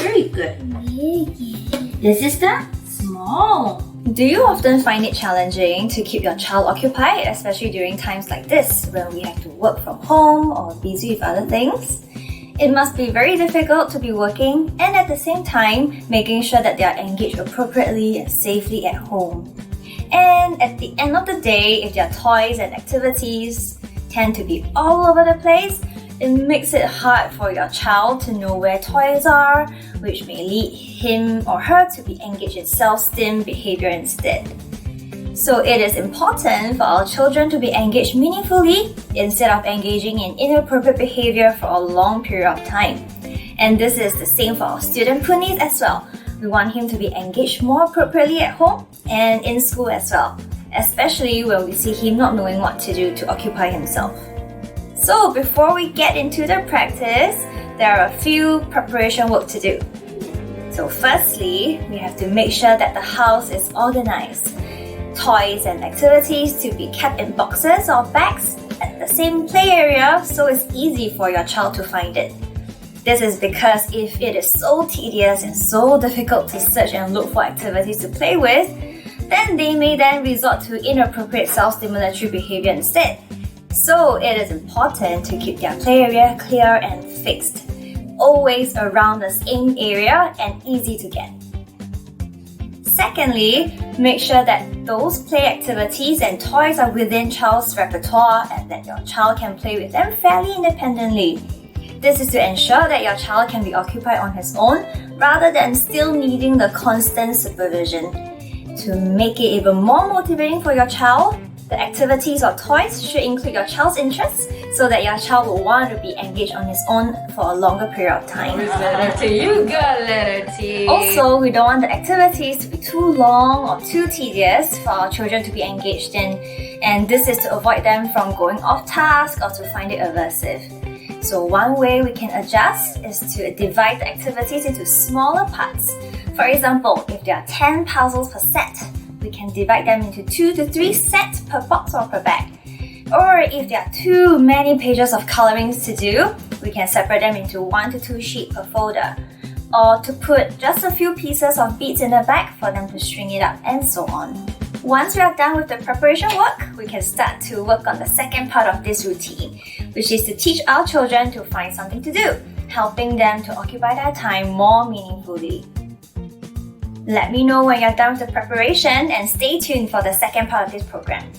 Very good. This is the small. Do you often find it challenging to keep your child occupied, especially during times like this when we have to work from home or busy with other things? It must be very difficult to be working and at the same time making sure that they are engaged appropriately and safely at home. And at the end of the day, if their toys and activities tend to be all over the place, it makes it hard for your child to know where toys are, which may lead him or her to be engaged in self-stim behavior instead. So it is important for our children to be engaged meaningfully instead of engaging in inappropriate behavior for a long period of time. And this is the same for our student Puneeth as well. We want him to be engaged more appropriately at home and in school as well, especially when we see him not knowing what to do to occupy himself. So before we get into the practice, there are a few preparation work to do. So firstly, we have to make sure that the house is organized. Toys and activities to be kept in boxes or bags at the same play area so it's easy for your child to find it. This is because if it is so tedious and so difficult to search and look for activities to play with, then they may then resort to inappropriate self-stimulatory behavior instead. So it is important to keep their play area clear and fixed, always around the same area and easy to get. Secondly, make sure that those play activities and toys are within child's repertoire and that your child can play with them fairly independently. This is to ensure that your child can be occupied on his own rather than still needing the constant supervision. To make it even more motivating for your child, the activities or toys should include your child's interests so that your child will want to be engaged on his own for a longer period of time. Letter T, you got letter T. Also, we don't want the activities to be too long or too tedious for our children to be engaged in, and this is to avoid them from going off task or to find it aversive. So one way we can adjust is to divide the activities into smaller parts. For example, if there are 10 puzzles per set, we can divide them into 2 to 3 sets per box or per bag. Or if there are too many pages of colorings to do, we can separate them into 1 to 2 sheets per folder. Or to put just a few pieces of beads in the bag for them to string it up and so on. Once we are done with the preparation work, we can start to work on the second part of this routine, which is to teach our children to find something to do, helping them to occupy their time more meaningfully. Let me know when you're done with the preparation and stay tuned for the second part of this program.